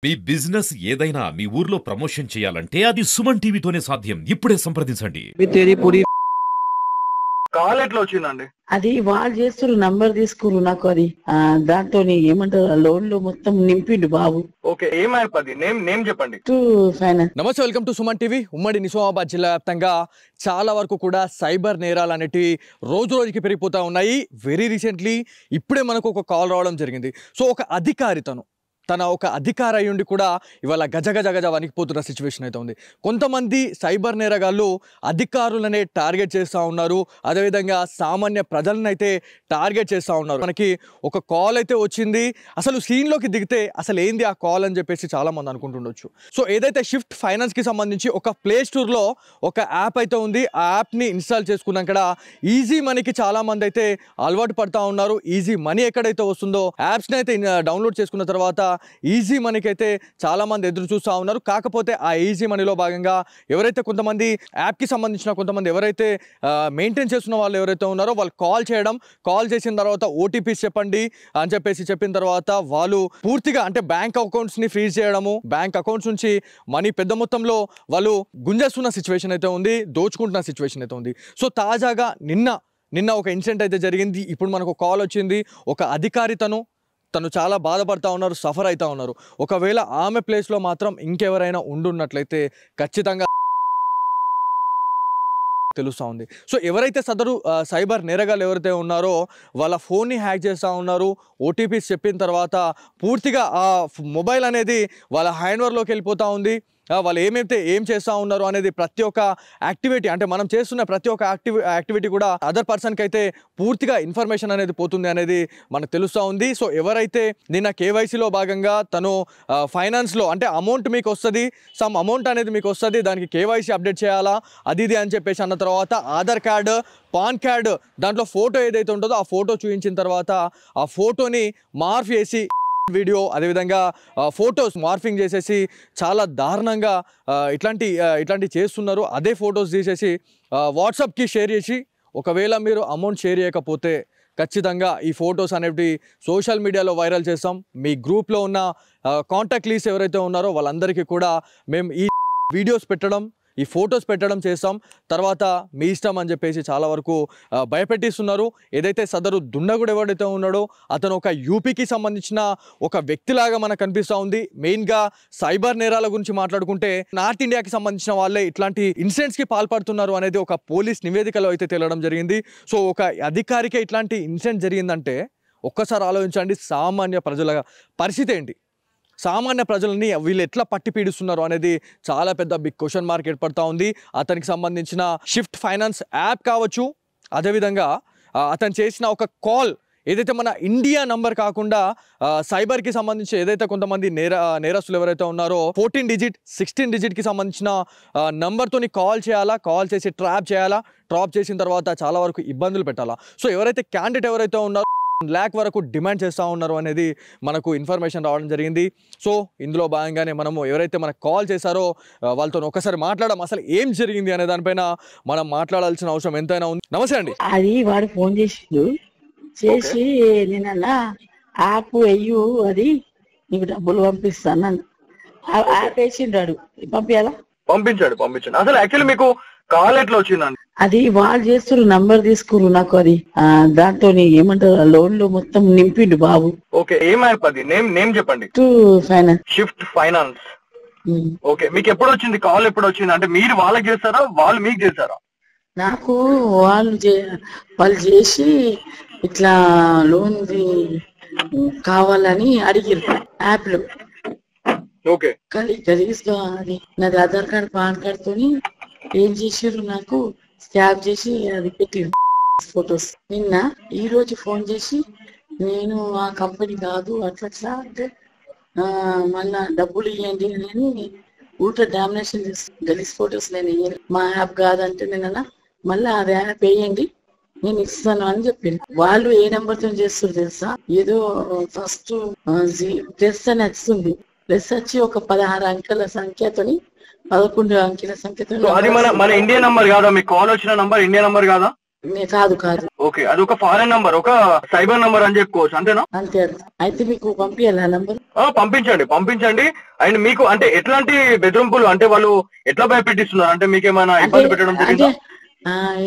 మీ business ఏదైనా మీ ఊర్లో promotion చేయాలంటే అది సుమన్ టీవీతోనే సాధ్యం. ఇప్పుడే సంప్రదించండి. కాల్ ఎట్లా వచ్చిందండి? అది వాళ్ళు చేస్తున్నారు, నంబర్ తీసుకురు నాకు. అది దాంతో ఏమంటారు, లోన్లు మొత్తం నింపిండు బాబు. ఓకే, ఏం యాప్ అది? నేమ్ చెప్పండి. ఫైనాన్స్. నమస్తే, వెల్కమ్ టు సుమన్ టీవీ. ఉమ్మడి నిజామాబాద్ జిల్లా వ్యాప్తంగా చాలా వరకు కూడా సైబర్ నేరాలు అనేటివి రోజు రోజుకి పెరిగిపోతూ ఉన్నాయి. వెరీ రీసెంట్లీ ఇప్పుడే మనకు ఒక కాల్ రావడం జరిగింది. సో ఒక అధికారి తన ఒక అధికారి అయ్యుండి కూడా ఇవాళ గజ వణికిపోతున్న సిచ్యువేషన్ అయితే ఉంది. కొంతమంది సైబర్ నేరగాళ్ళు అధికారులనే టార్గెట్ చేస్తూ ఉన్నారు, అదేవిధంగా సామాన్య ప్రజలను అయితే టార్గెట్ చేస్తూ ఉన్నారు. మనకి ఒక కాల్ అయితే వచ్చింది, అసలు సీన్లోకి దిగితే అసలు ఏంది ఆ కాల్ అని చెప్పేసి చాలామంది అనుకుంటుండొచ్చు. సో ఏదైతే షిఫ్ట్ ఫైనాన్స్కి సంబంధించి ఒక ప్లే స్టోర్లో ఒక యాప్ అయితే ఉంది, ఆ యాప్ని ఇన్స్టాల్ చేసుకున్నాక ఈజీ మనీకి చాలామంది అయితే అలవాటు పడుతూ ఉన్నారు. ఈజీ మనీ ఎక్కడైతే వస్తుందో యాప్స్ని అయితే డౌన్లోడ్ చేసుకున్న తర్వాత ఈజీ మనీకి అయితే చాలామంది ఎదురు చూస్తూ ఉన్నారు. కాకపోతే ఆ ఈజీ మనీలో భాగంగా ఎవరైతే కొంతమంది యాప్కి సంబంధించిన కొంతమంది ఎవరైతే మెయింటైన్ చేస్తున్న వాళ్ళు ఎవరైతే ఉన్నారో వాళ్ళు కాల్ చేసిన తర్వాత ఓటీపీస్ చెప్పండి అని చెప్పిన తర్వాత వాళ్ళు పూర్తిగా అంటే బ్యాంక్ అకౌంట్స్ని ఫ్రీజ్ చేయడము, బ్యాంక్ అకౌంట్స్ నుంచి మనీ పెద్ద మొత్తంలో వాళ్ళు గుంజేస్తున్న సిచ్యువేషన్ అయితే ఉంది, దోచుకుంటున్న సిచ్యువేషన్ అయితే ఉంది. సో తాజాగా నిన్న ఒక ఇన్సిడెంట్ అయితే జరిగింది. ఇప్పుడు మనకు కాల్ వచ్చింది, ఒక అధికారి తను చాలా బాధపడతా ఉన్నారు, సఫర్ అవుతా ఉన్నారు. ఒకవేళ ఆమె ప్లేస్లో మాత్రం ఇంకెవరైనా ఉండున్నట్లయితే ఖచ్చితంగా తెలుస్తూ ఉంది. సో ఎవరైతే సదరు సైబర్ నేరగాళ్ళు ఎవరైతే ఉన్నారో వాళ్ళ ఫోన్ని హ్యాక్ చేస్తూ ఉన్నారు. ఓటీపీస్ చెప్పిన తర్వాత పూర్తిగా ఆ మొబైల్ అనేది వాళ్ళ హ్యాండ్ఓవర్లోకి వెళ్ళిపోతూ ఉంది. వాళ్ళు ఏం చేస్తూ ఉన్నారు అనేది ప్రతి ఒక్క యాక్టివిటీ, అంటే మనం చేస్తున్న ప్రతి ఒక్క యాక్టివిటీ కూడా అదర్ పర్సన్కి అయితే పూర్తిగా ఇన్ఫర్మేషన్ అనేది పోతుంది అనేది మనకు తెలుస్తూ ఉంది. సో ఎవరైతే నిన్న కేవైసీలో భాగంగా తను ఫైనాన్స్లో అంటే అమౌంట్ మీకు వస్తుంది, సమ్ అమౌంట్ అనేది మీకు వస్తుంది, దానికి కేవైసీ అప్డేట్ చేయాలా అది అని చెప్పేసి అన్న తర్వాత ఆధార్ కార్డు, పాన్ కార్డు దాంట్లో ఫోటో ఏదైతే ఉంటుందో ఆ ఫోటో చూపించిన తర్వాత ఆ ఫోటోని మార్ఫ్ చేసి వీడియో అదేవిధంగా ఫొటోస్ మార్ఫింగ్ చేసేసి చాలా దారుణంగా ఇట్లాంటి చేస్తున్నారు. అదే ఫొటోస్ తీసేసి వాట్సాప్కి షేర్ చేసి ఒకవేళ మీరు అమౌంట్ షేర్ చేయకపోతే ఖచ్చితంగా ఈ ఫొటోస్ అనేవి సోషల్ మీడియాలో వైరల్ చేస్తాం. మీ గ్రూప్లో ఉన్న కాంటాక్ట్ లిస్ట్ ఎవరైతే ఉన్నారో వాళ్ళందరికీ కూడా మేము ఈ వీడియోస్ పెట్టడం, ఈ ఫొటోస్ పెట్టడం చేస్తాం, తర్వాత మీ ఇష్టం అని చెప్పేసి చాలా వరకు భయపెట్టిస్తున్నారు. ఏదైతే సదరు దుండగుడు ఎవరైతే ఉన్నాడో అతను ఒక యూపీకి సంబంధించిన ఒక వ్యక్తిలాగా మనకు కనిపిస్తూ ఉంది. మెయిన్గా సైబర్ నేరాల గురించి మాట్లాడుకుంటే నార్త్ ఇండియాకి సంబంధించిన వాళ్ళే ఇట్లాంటి ఇన్సిడెంట్స్కి పాల్పడుతున్నారు అనేది ఒక పోలీస్ నివేదికలో అయితే తేలడం జరిగింది. సో ఒక అధికారికే ఇట్లాంటి ఇన్సిడెంట్ జరిగిందంటే ఒక్కసారి ఆలోచించండి, సామాన్య ప్రజల పరిస్థితి ఏంటి, సామాన్య ప్రజలని వీళ్ళు ఎట్లా పట్టి పీడిస్తున్నారు అనేది చాలా పెద్ద బిగ్ క్వశ్చన్ మార్క్ ఏర్పడుతూ ఉంది. అతనికి సంబంధించిన షిఫ్ట్ ఫైనాన్స్ యాప్ కావచ్చు, అదేవిధంగా అతను చేసిన ఒక కాల్ ఏదైతే మన ఇండియా నంబర్ కాకుండా సైబర్కి సంబంధించి ఏదైతే కొంతమంది నేరస్తులు ఎవరైతే ఉన్నారో 14 డిజిట్ 16 డిజిట్కి సంబంధించిన నంబర్తోని కాల్ చేసి ట్రాప్ చేసిన తర్వాత చాలా వరకు ఇబ్బందులు పెట్టాలా. సో ఎవరైతే క్యాండిడేట్ ఎవరైతే ఉన్నారో lakh వరకు డిమాండ్ చేస్తూ ఉన్నారు అనేది మనకు ఇన్ఫర్మేషన్ రావడం జరిగింది. సో ఇందులో భాగంగానే మనము ఎవరైతే మనకు కాల్ చేశారో వాళ్ళతో ఒకసారి మాట్లాడడం, అసలు ఏం జరిగింది అనే దానిపైన మనం మాట్లాడాల్సిన అవసరం ఎంతైనా ఉంది. నమస్తే అండి. అది వాడు ఫోన్ చేసి నేనన్నా యాప్ వెయ్యు, అది నీకు డబ్బులు పంపిస్తాను యాప్ వేసిండాడు. పంపించాడు. అసలు యాక్చువల్లీ మీకు కాల్ ఎట్లా వచ్చిందండి? అది వాళ్ళు చేస్తున్నారు, నంబర్ తీసుకురు నాకు. అది దాంతో ఏమంటారు, లోన్లు మొత్తం నింపిండు బాబు. ఓకే, ఏం యాప్ అది? నేమ్ చెప్పండి. ఫైనాన్స్. Shift finance. ఓకే, మీకు ఎప్పుడు వచ్చింది కాల్? ఎప్పుడు వచ్చింది అంటే మీరు వాళ్ళకి చేస్తారా, వాళ్ళు మీకు చేస్తారా? నాకు వాళ్ళు చేసి ఇట్లా లోన్ కావాలని అడిగిరు యాప్ లో. ఓకే, అది నాది ఆధార్ కార్డు, పాన్ కార్డు తోని ఏం చేసారు, నాకు స్కాప్ చేసి అది పెట్టిరు ఫొటోస్. ఈ రోజు ఫోన్ చేసి నేను ఆ కంపెనీ కాదు అట్లా అంటే మళ్ళా డబ్బులు ఇవ్వండి అని ఊట డామినేషన్ చేసి గలీజ్ ఫొటోస్ నేను ఇయ్యాను, మా యాప్ కాదంటే నేను మళ్ళీ అది యాప్ వేయండి నేను ఇస్తాను అని చెప్పింది. వాళ్ళు ఏ నెంబర్ తో చేస్తారు తెలుసా, ఏదో ఫస్ట్ ప్లస్ అని వచ్చింది, ప్లస్ వచ్చి ఒక 16 అంకెల సంఖ్యతోని 11 అంకెల సంఖ్యతో. అది మన ఇండియా నంబర్ కాదా? మీకు కాల్ వచ్చిన నంబర్ ఇండియా నంబర్ కాదా? కాదు. ఓకే, అది ఒక ఫారెన్ నంబర్, ఒక సైబర్ నంబర్ అని చెప్పుకోవచ్చు, అంతేనా? అంతే. అయితే మీకు పంపించాలి ఆ నంబర్. పంపించండి. అండ్ మీకు అంటే ఎట్లాంటి బెదిరింపులు, అంటే వాళ్ళు ఎట్లా భయపెట్టిస్తున్నారు, అంటే మీకు ఏమైనా ఇబ్బంది పెట్టడం జరిగిందా?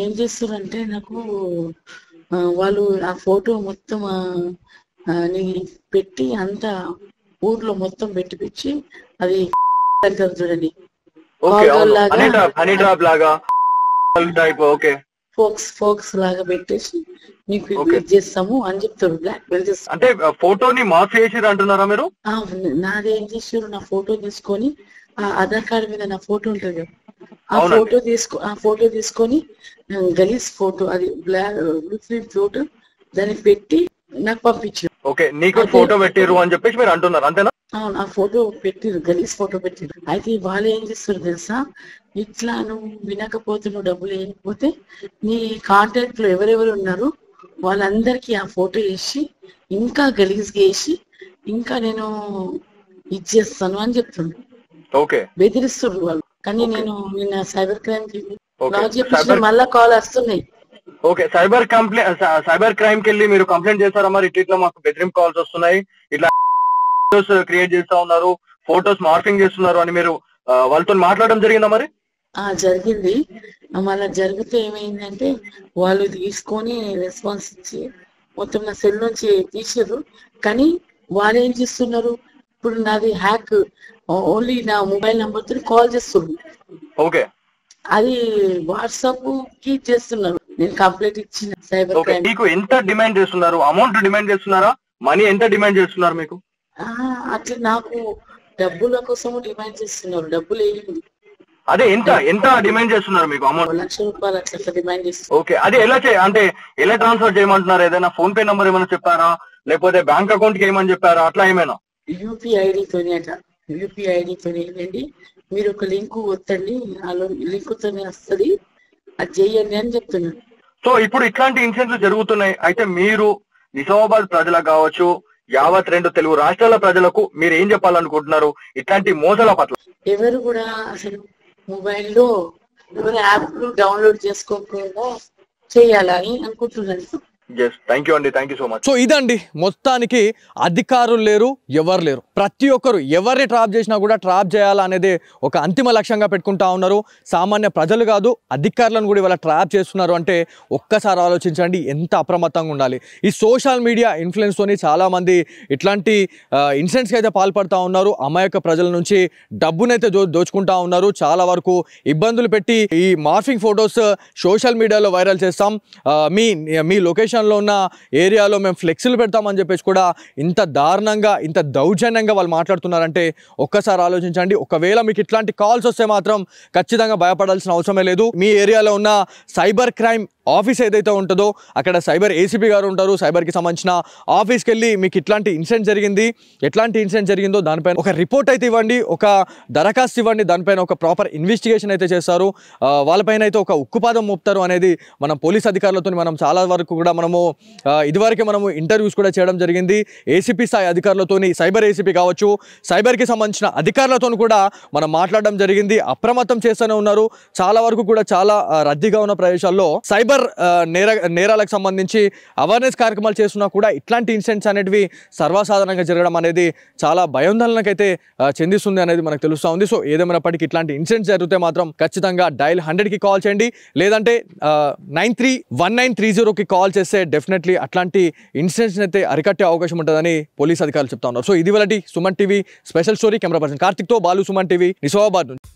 ఏం చేస్తారంటే నాకు వాళ్ళు ఆ ఫోటో మొత్తం పెట్టి అంతా ఊర్లో మొత్తం పెట్టి అది చూడండి, హనీ ట్రాప్ లాగా టైప్. ఓకే, ఫోక్స్ లాగా పెట్టేసి మీకు చేస్తాము అని చెప్తారు. బ్లాక్ మెయిల్ చేస్తారు. అంటే ఫోటోని మార్క్ చేసి అంటున్నారా మీరు? నాదేం చేసారు, నా ఫోటో తీసుకొని ఆ ఆధార్ కార్డు మీద నా ఫోటో ఉంటుంది కదా, ఆ ఫోటో తీసుకొని గలీజ్ ఫోటో, అది బ్లాక్ ఫోటో దానికి పెట్టి నాకు పంపించారు. ఓకే, నీకు ఫోటో పెట్టిరు అని చెప్పేసి మీరు అంటున్నారు, అంతేనా? అవును, ఆ ఫోటో పెట్టిరు, గలీజ్ ఫోటో పెట్టిరు. అయితే వాళ్ళు ఏం చేస్తారు తెలుసా, ఇట్లా నువ్వు వినకపోతే, నువ్వు డబ్బులు వేయకపోతే నీ కాంటాక్ట్ లో ఎవరెవరు ఉన్నారు వాళ్ళందరికీ ఆ ఫోటో వేసి ఇంకా గలీజ్గా వేసి ఇంకా నేను ఇచ్చేస్తాను అని చెప్తున్నాను. ఓకే, బెదిరిస్తున్నారు వాళ్ళు. కానీ నేను నిన్న సైబర్ క్రైమ్ కి చెప్పి మళ్ళా కాల్ వస్తున్నాయి. ఓకే, సైబర్ క్రైమ్ కి వెళ్ళి మీరు కంప్లైంట్ చేస్తారా మరి? ఇట్లా మాకు బెదిరింపు కాల్స్ వస్తున్నాయి, ఇట్లా క్రియేట్ చేస్తా ఉన్నారు, ఫోటోస్ మార్ఫింగ్ చేస్తున్నారు అని మీరు వాళ్ళతో మాట్లాడడం జరిగిందా మరి? జరిగింది. మళ్ళీ జరిగితే ఏమైందంటే వాళ్ళు తీసుకొని రెస్పాన్స్ ఇచ్చి మొత్తం నా సెల్ నుంచి తీసారు. కానీ వాళ్ళు ఏం చేస్తున్నారు, ఇప్పుడు నాది హ్యాక్ ఓన్లీ నా మొబైల్ నంబర్ తో కాల్ చేస్తున్నారు. ఓకే, అది వాట్సాప్ కి చేస్తున్నారు. నేను కంప్లైంట్ ఇచ్చిన సైబర్ క్రైమ్. మీకు ఎంత డిమాండ్ చేస్తున్నారు? అమౌంట్ డిమాండ్ చేస్తున్నారా? మనీ ఎంత డిమాండ్ చేస్తున్నారు మీకు? అట్లా నాకు డబ్బుల కోసం డిమాండ్ చేస్తున్నారు. డబ్బులు ఏంటి, అదే ఎంత డిమాండ్ చేస్తున్నారు మీకు? అమౌంట్ ₹1,00,000 అట్లా డిమాండ్ చేస్తున్నారు. ఓకే, అది ఎలా ట్రాన్స్ఫర్ చేయమంటున్నారు? ఏదైనా ఫోన్ పే నంబర్ ఏమైనా చెప్పారా, లేకపోతే బ్యాంక్ అకౌంట్ కి ఏమని చెప్పారా, అట్లా ఏమైనా? యూపీఐడితోనే వెళ్ళండి, మీరు ఒక లింక్ ఒత్తండి, ఆ లింక్ తోనే వస్తుంది, అది చెయ్యండి అని చెప్తున్నాను. సో ఇప్పుడు ఇట్లాంటి ఇన్సిడెంట్లు జరుగుతున్నాయి. అయితే మీరు నిజామాబాద్ ప్రజలకు కావచ్చు, యావత్ 2 తెలుగు రాష్ట్రాల ప్రజలకు మీరు ఏం చెప్పాలనుకుంటున్నారు ఇట్లాంటి మోసాల పట్ల? ఎవరు కూడా అసలు మొబైల్లో ఎవరు యాప్ డౌన్లోడ్ చేసుకోకుండా చేయాలని అనుకుంటున్నాను. థ్యాంక్ యూ అండి, thank you so much. So ఇదండి, మొత్తానికి అధికారులు లేరు, ఎవరు లేరు, ప్రతి ఒక్కరు ఎవరిని ట్రాప్ చేసినా కూడా ట్రాప్ చేయాలనేది ఒక అంతిమ లక్ష్యంగా పెట్టుకుంటా ఉన్నారు. సామాన్య ప్రజలు కాదు, అధికారులను కూడా ఇవాళ ట్రాప్ చేస్తున్నారు అంటే ఒక్కసారి ఆలోచించండి ఎంత అప్రమత్తంగా ఉండాలి. ఈ సోషల్ మీడియా ఇన్ఫ్లుయెన్స్తోని చాలామంది ఇట్లాంటి ఇన్సిడెంట్స్కి అయితే పాల్పడుతూ ఉన్నారు. అమాయక ప్రజల నుంచి డబ్బునైతే దోచుకుంటా ఉన్నారు. చాలా వరకు ఇబ్బందులు పెట్టి ఈ మార్ఫింగ్ ఫొటోస్ సోషల్ మీడియాలో వైరల్ చేస్తాం, మీ లొకేషన్ లో ఉన్న ఏరియాలో మేము ఫ్లెక్సీలు పెడతామని చెప్పేసి కూడా ఇంత దారుణంగా, ఇంత దౌర్జన్యంగా వాళ్ళు మాట్లాడుతున్నారంటే ఒక్కసారి ఆలోచించండి. ఒకవేళ మీకు ఇట్లాంటి కాల్స్ వస్తే మాత్రం ఖచ్చితంగా భయపడాల్సిన అవసరమే లేదు. మీ ఏరియాలో ఉన్న సైబర్ క్రైమ్ ఆఫీస్ ఏదైతే ఉంటుందో అక్కడ సైబర్ ఏసీపీ గారు ఉంటారు. సైబర్కి సంబంధించిన ఆఫీస్కి వెళ్ళి మీకు ఇట్లాంటి ఇన్సిడెంట్ జరిగింది, ఎట్లాంటి ఇన్సిడెంట్ జరిగిందో దానిపైన ఒక రిపోర్ట్ అయితే ఇవ్వండి, ఒక దరఖాస్తు ఇవ్వండి, దానిపైన ఒక ప్రాపర్ ఇన్వెస్టిగేషన్ అయితే చేస్తారు, వాళ్ళపైన అయితే ఒక ఉక్కుపాదం మోపుతారు అనేది మనం పోలీస్ అధికారులతో మనం చాలా వరకు కూడా ఇదివరకే మనము ఇంటర్వ్యూస్ కూడా చేయడం జరిగింది. ఏసీపీ స్థాయి అధికారులతోని, సైబర్ ఏసీపీ కావచ్చు, సైబర్కి సంబంధించిన అధికారులతో కూడా మనం మాట్లాడడం జరిగింది. అప్రమత్తం చేస్తూనే ఉన్నారు. చాలా వరకు కూడా చాలా రద్దీగా ఉన్న ప్రదేశాల్లో సైబర్ నేరాలకు సంబంధించి అవేర్నెస్ కార్యక్రమాలు చేస్తున్నా కూడా ఇట్లాంటి ఇన్సిడెంట్స్ అనేటివి సర్వసాధారణంగా జరగడం అనేది చాలా భయాందోళనకైతే చెందిస్తుంది అనేది మనకు తెలుస్తూ ఉంది. సో ఏదేమైనప్పటికీ ఇట్లాంటి ఇన్సిడెంట్స్ జరిగితే మాత్రం ఖచ్చితంగా డయల్ 100కి కాల్ చేయండి, లేదంటే 931930కి కాల్ చేస్తే డెఫినెట్లీ అట్లాంటి ఇన్సిడెంట్స్ అయితే అరికట్టే అవకాశం ఉంటుందని పోలీస్ అధికారులు చెప్తా ఉన్నారు. సో ఇది వాళ్ళటి Suman TV special story. Camera person కార్తిక్తో బాలు, సుమన్ టీవీ, నిజామాబాద్ నుంచి.